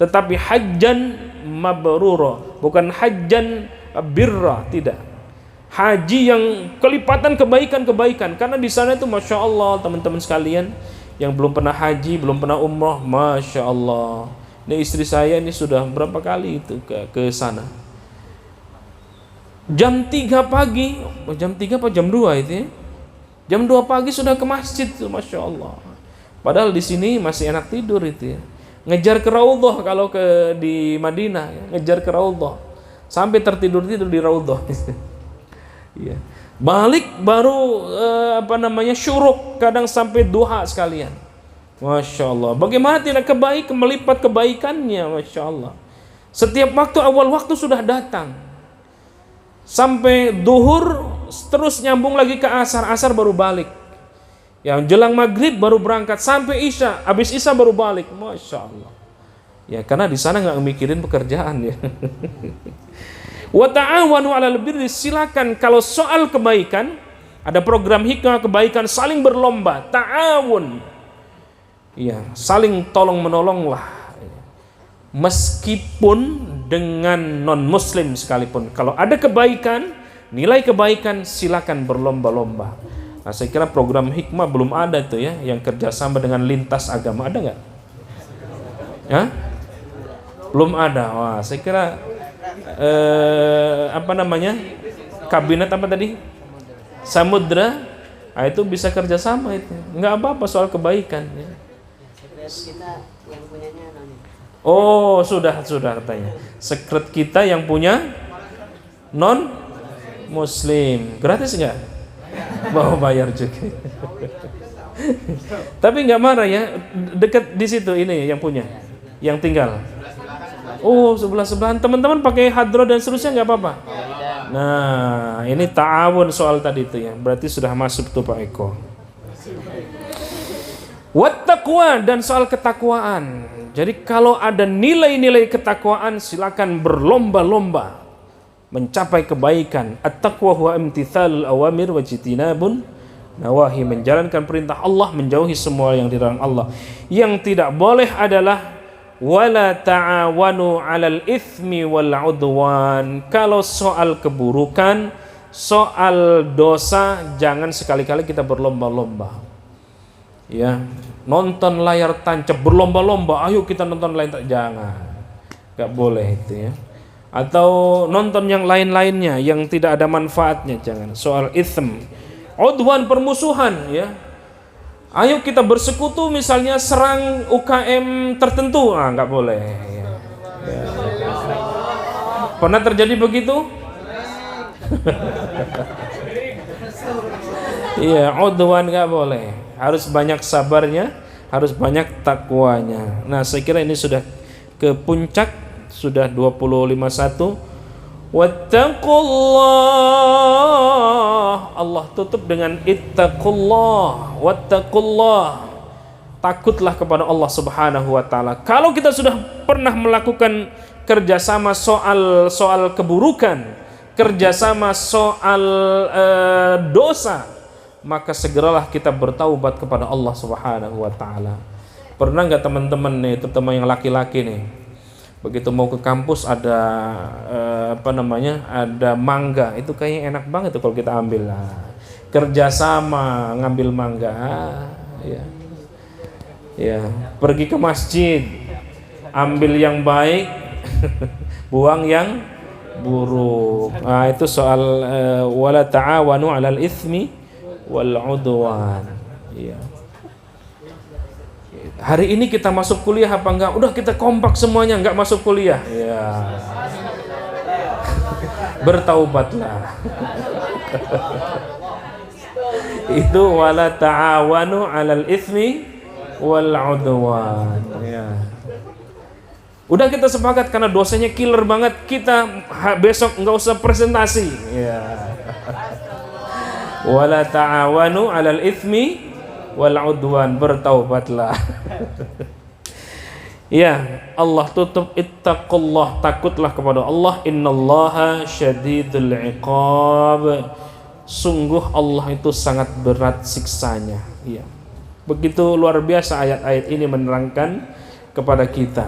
tetapi hajjan mabrura, bukan hajjan birra, tidak. Haji yang kelipatan kebaikan-kebaikan, karena di sana itu masya Allah teman-teman sekalian yang belum pernah haji, belum pernah umrah, masya Allah. Ini istri saya ini sudah berapa kali itu ke sana. Jam 3 pagi, jam 3 apa jam 2 itu ya? Jam 2 pagi sudah ke masjid tuh, masya Allah. Padahal di sini masih enak tidur itu ya. Ngejar ke Raudhah kalau di Madinah ya. Ngejar ke Raudhah sampai tertidur-tidur di Raudhah. Ya. Balik baru syuruk, kadang sampai duha sekalian. Masya Allah. Bagaimana tidak melipat kebaikannya, masya Allah. Setiap waktu, awal waktu sudah datang. Sampai duhur, terus nyambung lagi ke asar baru balik. Yang jelang maghrib baru berangkat sampai isya, habis isya baru balik. Masya Allah. Ya karena di sana nggak mikirin pekerjaan ya. Wa ta'awanu 'alal birri, silakan kalau soal kebaikan ada program hikmah kebaikan, saling berlomba, ta'awun. Ya, saling tolong menolonglah. Meskipun dengan non-muslim sekalipun, kalau ada kebaikan, nilai kebaikan, silakan berlomba-lomba. Nah, saya kira program hikmah belum ada tuh ya, yang kerjasama dengan lintas agama, ada nggak? Ya? Belum ada. Wah, saya kira kabinet apa tadi? Samudra. Nah, itu bisa kerjasama itu. Nggak apa-apa soal kebaikan. Ya. Kita yang punyanya Oh, sudah katanya. Sekret kita yang punya non muslim. Gratis enggak? Mau bayar juga. Tapi enggak marah ya. Dekat di situ ini yang punya. Yang tinggal. Oh, sebelah-sebelahan. Teman-teman pakai hadroh dan seterusnya enggak apa-apa. Nah, ini ta'awun soal tadi itu ya. Berarti sudah masuk tuh Pak Eko. Wat taqwa, dan soal ketakwaan. Jadi kalau ada nilai-nilai ketakwaan, silakan berlomba-lomba mencapai kebaikan. At-taqwa huwa imtithalul awamir wa jitinabun nawahi, menjalankan perintah Allah, menjauhi semua yang dilarang Allah. Yang tidak boleh adalah wala ta'awanu 'alal itsmi wal 'udwan. Kalau soal keburukan, soal dosa, jangan sekali-kali kita berlomba-lomba. Ya, nonton layar tancap berlomba-lomba, ayo kita nonton layar tancap, jangan, nggak boleh itu ya. Atau nonton yang lain-lainnya yang tidak ada manfaatnya, jangan. Soal itsm, udwan, permusuhan ya. Ayo kita bersekutu misalnya serang UKM tertentu, nggak boleh. Ya. Ya. Pernah terjadi begitu? Iya, udwan nggak boleh. Harus banyak sabarnya, harus banyak takwanya. Nah, saya kira ini sudah ke puncak, sudah 25:1. Wattaqullah. Allah tutup dengan ittaqullah. Wattaqullah. Takutlah kepada Allah Subhanahu wa taala. Kalau kita sudah pernah melakukan kerjasama soal keburukan, kerjasama soal dosa, maka segeralah kita bertaubat kepada Allah Subhanahu wa taala. Pernah nggak teman-teman nih, terutama yang laki-laki nih, begitu mau ke kampus ada ada mangga, itu kayaknya enak banget tuh kalau kita ambil lah. Kerjasama ngambil mangga, ya. Pergi ke masjid, ambil yang baik, buang yang buruk. Nah, itu soal wala ta'awanu 'alal itsmi wal 'udwan. Iya. Hari ini kita masuk kuliah apa enggak? Udah kita kompak semuanya enggak masuk kuliah. Ya. Bertaubatlah. Itu wala ta'awanu 'alal itsmi wal 'udwan. Ya. Udah kita sepakat karena dosanya killer banget, kita besok enggak usah presentasi. Ya. Wala ta'awanu 'alal itsmi wal 'udwan, bertaubatlah. Ya, Allah tutup ittaqullah, takutlah kepada Allah. Innallaha syadidul 'iqab. Sungguh Allah itu sangat berat siksanya. Ya. Begitu luar biasa ayat-ayat ini menerangkan kepada kita.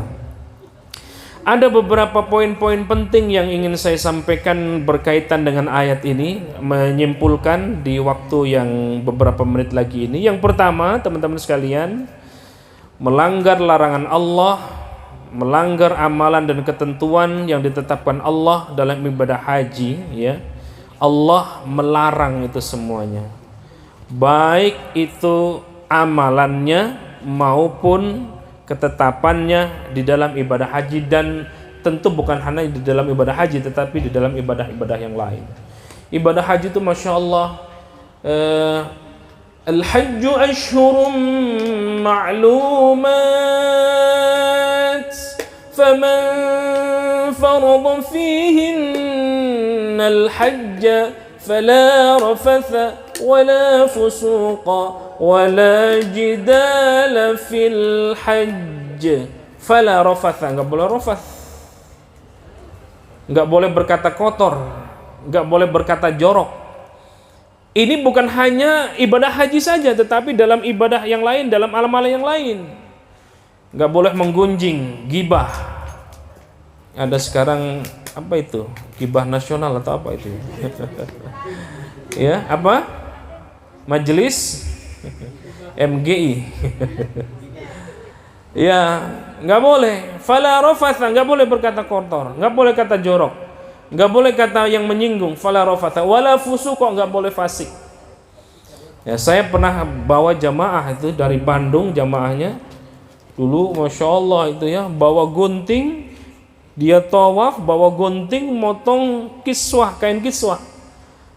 Ada beberapa poin-poin penting yang ingin saya sampaikan berkaitan dengan ayat ini, menyimpulkan di waktu yang beberapa menit lagi ini. Yang pertama, teman-teman sekalian, melanggar larangan Allah, melanggar amalan dan ketentuan yang ditetapkan Allah dalam ibadah haji, ya. Allah melarang itu semuanya. Baik itu amalannya maupun ketetapannya di dalam ibadah haji, dan tentu bukan hanya di dalam ibadah haji tetapi di dalam ibadah-ibadah yang lain. Ibadah haji itu Masya Allah, al-hajju ashhurum ma'lumat faman farada fihinna al-hajja fala rafatha wala fusuqa wala jidala fil hajj. Fala rafatha, enggak boleh rafath, enggak boleh berkata kotor, enggak boleh berkata jorok. Ini bukan hanya ibadah haji saja, tetapi dalam ibadah yang lain, dalam amal-amal yang lain. Enggak boleh menggunjing, gibah. Ada sekarang apa itu? Gibah nasional atau apa itu? Ya, apa? Majelis MGI. Ya, nggak boleh. Fala rafatha, nggak boleh berkata kotor, nggak boleh kata jorok, nggak boleh kata yang menyinggung. Fala rafatha wala fusuqa, nggak boleh fasik. Ya, saya pernah bawa jamaah itu dari Bandung, jamaahnya dulu Masya Allah itu ya, bawa gunting, dia tawaf bawa gunting, motong kiswah, kain kiswah,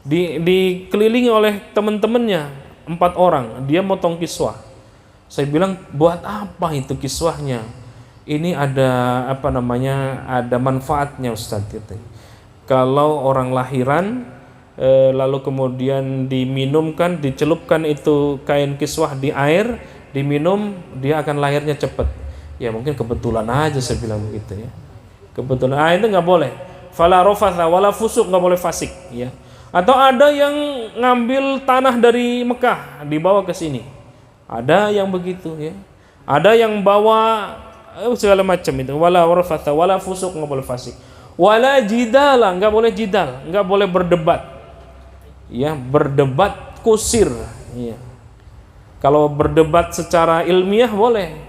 dikelilingi oleh teman-temannya 4 orang, dia motong kiswah. Saya bilang, buat apa itu kiswahnya? Ini ada ada manfaatnya Ustadz gitu. Kalau orang lahiran lalu kemudian diminumkan, dicelupkan itu kain kiswah di air, diminum, dia akan lahirnya cepat. Ya mungkin kebetulan aja saya bilang begitu ya. Kebetulan, itu nggak boleh. Fala rafatha wala fusuq, nggak boleh fasik ya. Atau ada yang ngambil tanah dari Mekah dibawa ke sini. Ada yang begitu ya. Ada yang bawa segala macam itu. Wala rafatha wala fusuq, nggak boleh fasik. Wala jidala, nggak boleh jidal, nggak boleh berdebat. Ya, berdebat kusir ya. Kalau berdebat secara ilmiah boleh.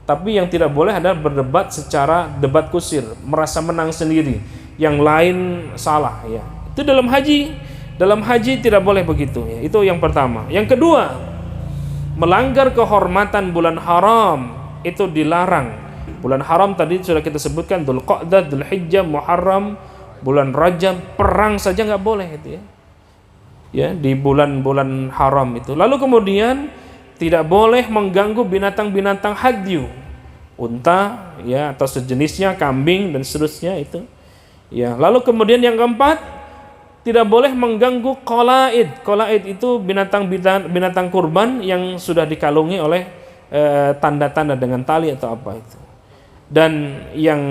Tapi yang tidak boleh adalah berdebat secara debat kusir, merasa menang sendiri, yang lain salah ya. Itu dalam haji. Dalam haji tidak boleh begitu ya. Itu yang pertama. Yang kedua, melanggar kehormatan bulan haram itu dilarang. Bulan haram tadi sudah kita sebutkan, Dzulqa'dah, Dzulhijjah, Muharram, bulan Rajab, perang saja nggak boleh itu ya. Ya, di bulan-bulan haram itu. Lalu kemudian tidak boleh mengganggu binatang-binatang hadyu, unta ya atau sejenisnya, kambing dan seterusnya itu. Ya, lalu kemudian yang keempat, tidak boleh mengganggu qalaid. Qalaid itu binatang kurban yang sudah dikalungi oleh tanda-tanda dengan tali atau apa itu. Dan yang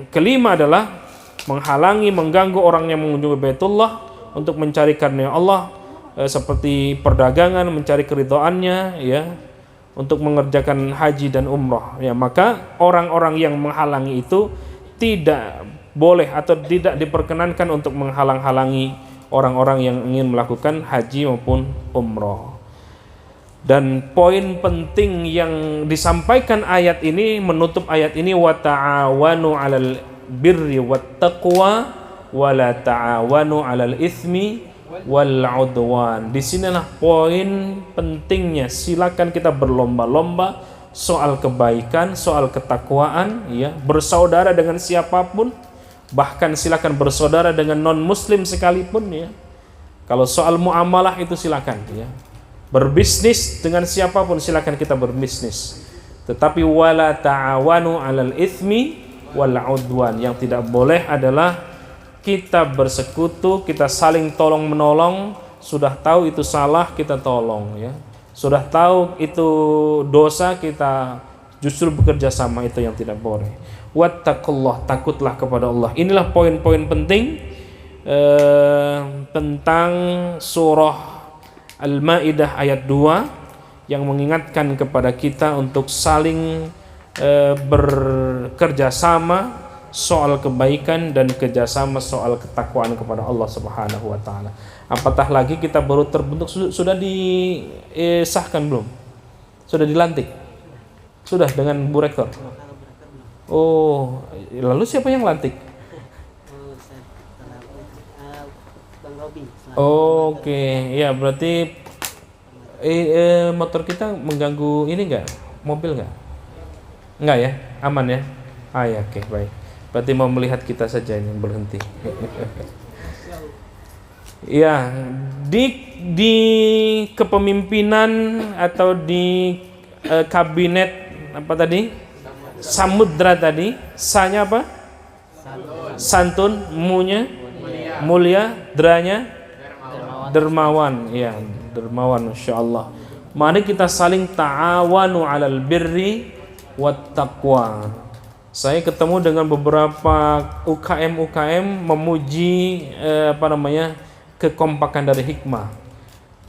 kelima adalah menghalangi, mengganggu orang yang mengunjungi Baitullah untuk mencari karunia Allah, seperti perdagangan, mencari keridhaannya, ya, untuk mengerjakan haji dan umrah. Ya, maka orang-orang yang menghalangi itu tidak boleh atau tidak diperkenankan untuk menghalang-halangi orang-orang yang ingin melakukan haji maupun umrah. Dan poin penting yang disampaikan ayat ini, menutup ayat ini, wa ta'awanu 'alal birri wat taqwa wa la ta'awanu 'alal itsmi wal 'udwan. Disinilah poin pentingnya. Silakan kita berlomba-lomba soal kebaikan, soal ketakwaan, ya, bersaudara dengan siapapun, bahkan silakan bersaudara dengan non muslim sekalipun, ya. Kalau soal muamalah itu silakan, ya. Berbisnis dengan siapapun silakan kita berbisnis. Tetapi wala ta'awanu 'alal itsmi wal 'udwan. Yang tidak boleh adalah kita bersekutu, kita saling tolong menolong. Sudah tahu itu salah, kita tolong, ya. Sudah tahu itu dosa, kita justru bekerja sama, itu yang tidak boleh. Wattaqullah, takutlah kepada Allah. Inilah poin-poin penting tentang surah Al-Maidah ayat 2 yang mengingatkan kepada kita untuk saling bekerja sama soal kebaikan dan kerjasama soal ketakwaan kepada Allah Subhanahu wa taala. Apatah lagi kita baru terbentuk, sudah disahkan belum? Sudah dilantik? Sudah dengan Bu Rektor? Oh, lalu siapa yang lantik? Oke, ya berarti motor kita mengganggu ini enggak? Mobil enggak? Enggak ya? Aman ya? Ah ya, oke, baik. Berarti mau melihat kita saja ini berhenti. Ya, di kepemimpinan atau di kabinet apa tadi? Samudra tadi, sanya apa? Santun, munya mulia, dranya dermawan, ya, dermawan, insyaallah. Mari kita saling ta'awanu 'alal birri wat taqwa. Saya ketemu dengan beberapa UKM memuji kekompakan dari hikmah.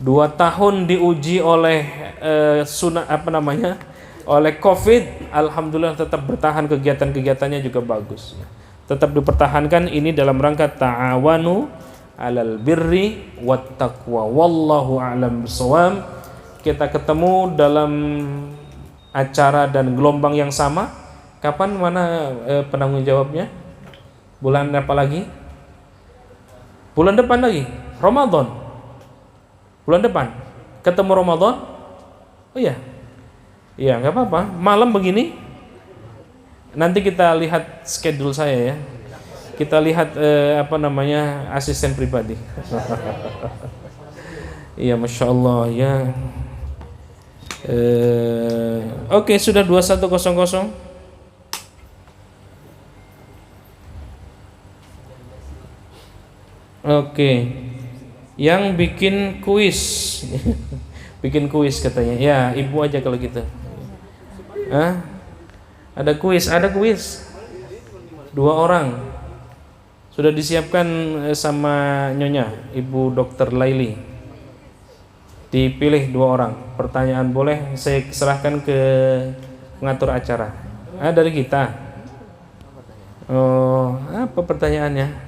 2 tahun diuji oleh oleh Covid, alhamdulillah tetap bertahan, kegiatan-kegiatannya juga bagus. Tetap dipertahankan, ini dalam rangka ta'awanu 'alal birri wat taqwa. Wallahu a'lam bishawab. Kita ketemu dalam acara dan gelombang yang sama. Kapan, mana penanggung jawabnya? Bulan apa lagi? Bulan depan lagi, Ramadan. Bulan depan ketemu Ramadan. Oh iya. Iya, enggak apa-apa. Malam begini. Nanti kita lihat schedule saya, ya. Kita lihat asisten pribadi. Iya, masya Allah, ya. Oke, sudah 21.00. Oke, yang bikin kuis, bikin kuis katanya. Ya, ibu aja kalau gitu. Ada kuis, 2 orang. Sudah disiapkan sama Nyonya, Ibu Dr. Laili. Dipilih 2 orang. Pertanyaan boleh saya serahkan ke pengatur acara. Dari kita. Oh, apa pertanyaannya?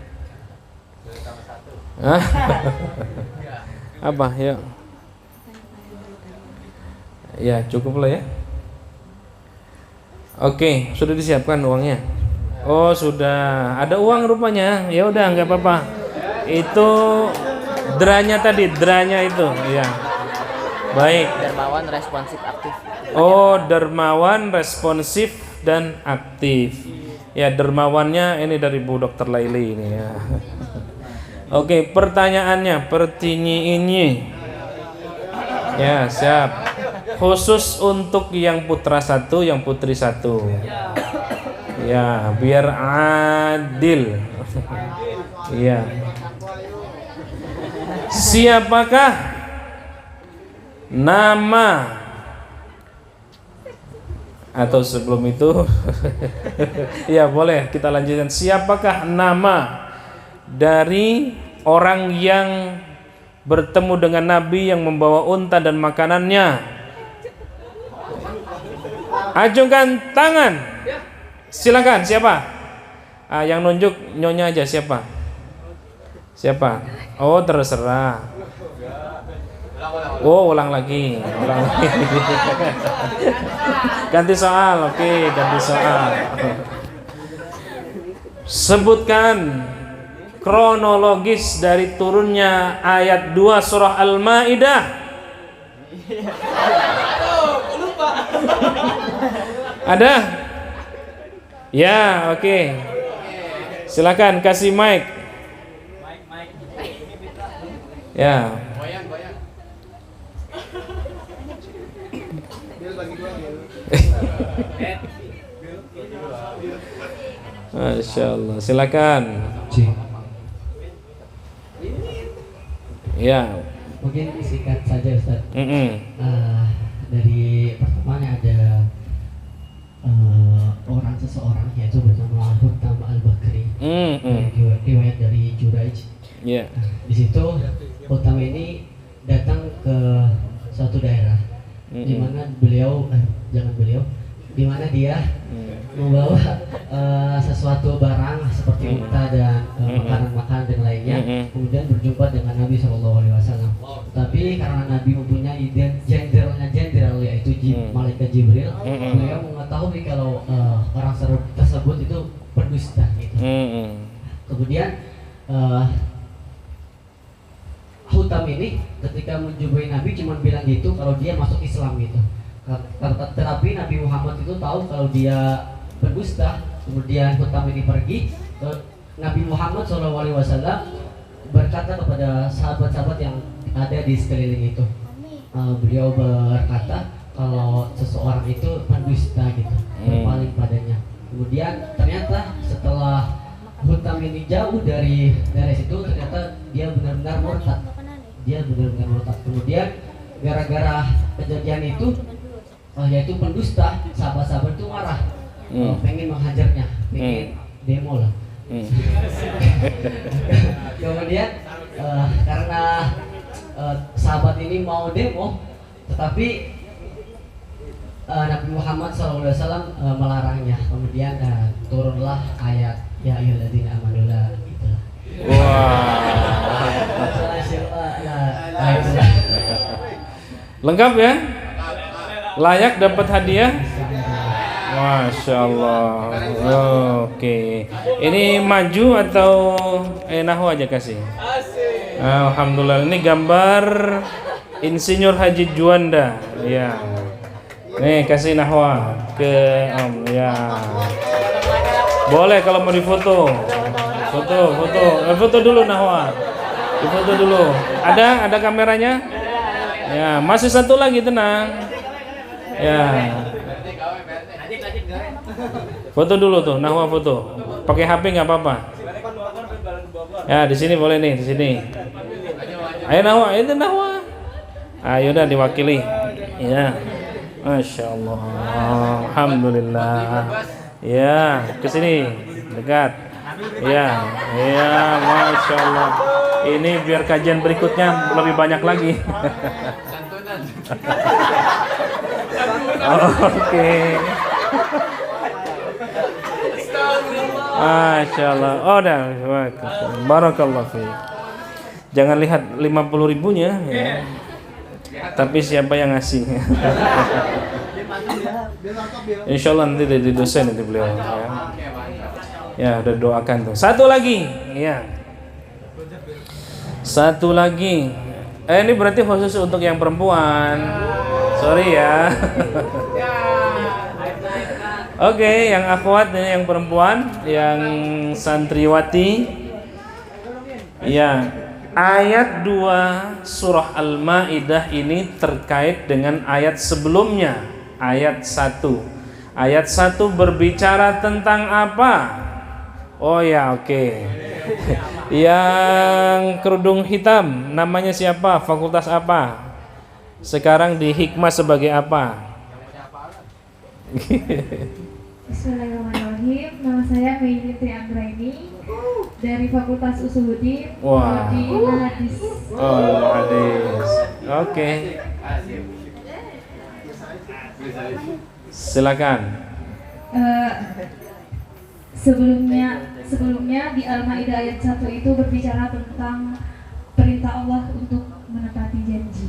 Apa? Ya. Ya, cukup lah ya. Oke, sudah disiapkan uangnya. Oh, sudah. Ada uang rupanya. Ya udah, enggak apa-apa. Itu dranya tadi, dranya itu, ya. Baik. Dermawan responsif aktif. Oh, dermawan responsif dan aktif. Ya, dermawannya ini dari Bu Dr. Laili ini, ya. Oke, pertanyaannya, pertinyiinnya. Ya, siap. khusus untuk yang putra satu, yang putri satu. Ya, biar adil. Iya. Siapakah nama, atau sebelum itu ya boleh kita lanjutkan. Siapakah nama dari orang yang bertemu dengan Nabi yang membawa unta dan makanannya? Ajukan tangan. Silakan, siapa? Yang nunjuk nyonya aja, siapa? Siapa? Oh, terserah. Oh, ulang lagi. Ganti soal, oke, ganti soal. Sebutkan kronologis dari turunnya ayat 2 surah Al-Maidah. Ada? Ya, oke. Silakan kasih mic. Ya. Masya Allah, silakan. Ya. Mungkin singkat saja Ustaz. Dari pertemuannya ada seseorang yaitu bernama Hutam Al-Bakri. Riwayat dari Juraij. Yeah. Di situ Hutam ini datang ke suatu daerah di mana di mana dia membawa sesuatu barang seperti unta dan makanan-makanan dan lainnya, kemudian berjumpa dengan Nabi SAW. Tapi karena Nabi mempunyai jenderal yaitu malaikat Jibril, beliau mengetahui kalau orang tersebut itu pendusta gitu. Kemudian Hutam ini ketika menjumpai Nabi cuma bilang gitu kalau dia masuk Islam gitu. Tetapi Nabi Muhammad itu tahu kalau dia berdusta. Kemudian Hutam ini pergi. Nabi Muhammad SAW berkata kepada sahabat-sahabat yang ada di sekeliling itu. Beliau berkata kalau seseorang itu pendusta gitu, berpaling padanya. Kemudian ternyata setelah Hutam ini jauh dari situ, ternyata dia benar-benar murtad. Kemudian gara-gara kejadian itu, yaitu pendusta, sahabat-sahabat itu marah, pengen menghajarnya, pengen demo lah. Kemudian karena sahabat ini mau demo, tetapi Nabi Muhammad SAW melarangnya. Kemudian turunlah ayat ya ayyuhalladzina amanu la itulah. Lengkap ya? Layak dapat hadiah? Masya Allah. Oke. Ini maju atau nahu aja kasih? Alhamdulillah. Ini gambar Insinyur Haji Juanda. Ya. Nih kasih nahwa ke Om. Ya. Boleh kalau mau difoto. Foto dulu nahwa. Difoto dulu. Ada kameranya? Ya, masih satu lagi, tenang. Ya. Foto dulu tuh, nahwa foto. Pakai HP nggak apa-apa. Ya, di sini boleh nih, di sini. Ayo nahwa, itu nahwa. Ayo udah diwakili. Ya. Masya Allah. Alhamdulillah. Ya, ke sini dekat. Ya, Masya Allah. Ini biar kajian berikutnya lebih banyak lagi. Oke. Masya Allah. Oh, dah. Barakallah fi. Jangan lihat 50.000-nya ya. Tapi siapa yang ngasih? Insya Allah nanti jadi dosen nanti beliau. Ya, udah doakan tuh. Satu lagi, ya. Satu lagi. Ini berarti khusus untuk yang perempuan. Sorry ya. Oke, yang akhwat ini yang perempuan, yang santriwati. Ya. ayat 2 surah Al-Maidah ini terkait dengan ayat sebelumnya, ayat 1. Ayat 1 berbicara tentang apa? Oh ya, oke. Yang kerudung hitam namanya siapa? Fakultas apa? Sekarang di Hikmah sebagai apa? Bismillahirrahmanirrahim. Nama saya Meini Trianggraini dari Fakultas Usuluddin. Wah. Di Hadis. Oh, hadis. Oke. Silakan. Sebelumnya di Al-Maidah ayat 1 itu berbicara tentang perintah Allah untuk menepati janji.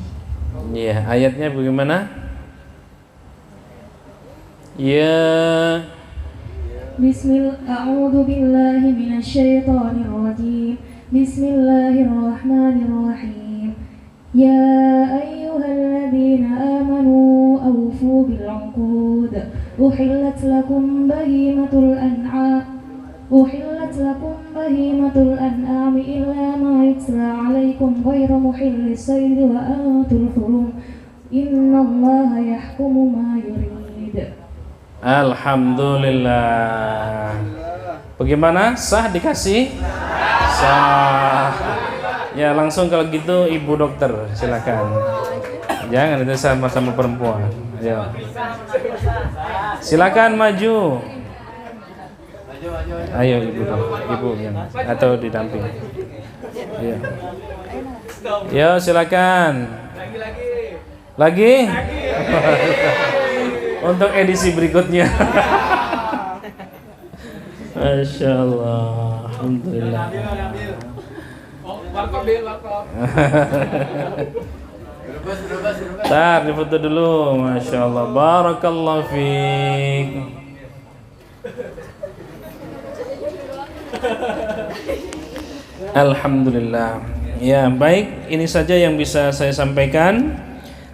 Iya, ayatnya bagaimana? Ya. A'udzu billahi minasyaitonir rajim. Bismillahirrahmanirrahim. Ya ayyuhalladzina amanu awfu bil 'uqud. Uhillat lakum bahimatul an'am illa ma yutla 'alaikum ghairu muhillis sayd wa antum hurum. Innallaha yahkumu ma yurid. Alhamdulillah. Bagaimana? Sah dikasih? Sah. Ya langsung kalau gitu Ibu Dokter silakan. Jangan itu sama-sama perempuan. Ya. Silakan maju. Ayo Ibu yang atau didamping. Iya. Ya silakan. Lagi? Untuk edisi berikutnya. Masya Allah. Alhamdulillah. Tar difoto dulu. Masya Allah. Barakallahu fiik. Alhamdulillah. Ya baik, ini saja yang bisa saya sampaikan.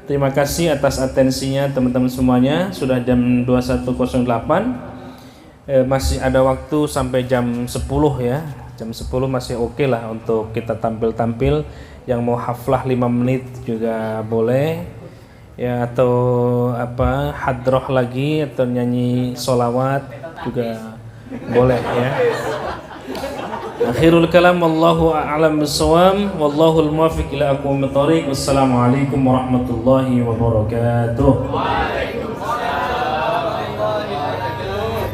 Terima kasih atas atensinya teman-teman semuanya. Sudah jam 21.08. Masih ada waktu sampai jam 10 ya. Jam 10 masih oke lah untuk kita tampil-tampil. Yang mau haflah 5 menit juga boleh. Ya atau apa hadroh lagi atau nyanyi sholawat juga boleh ya. Akhirul kalam wallahu a'lam bissawab wallahu al-muwaffiq ila aqwamit thoriq. Wassalamualaikum warahmatullahi wabarakatuh.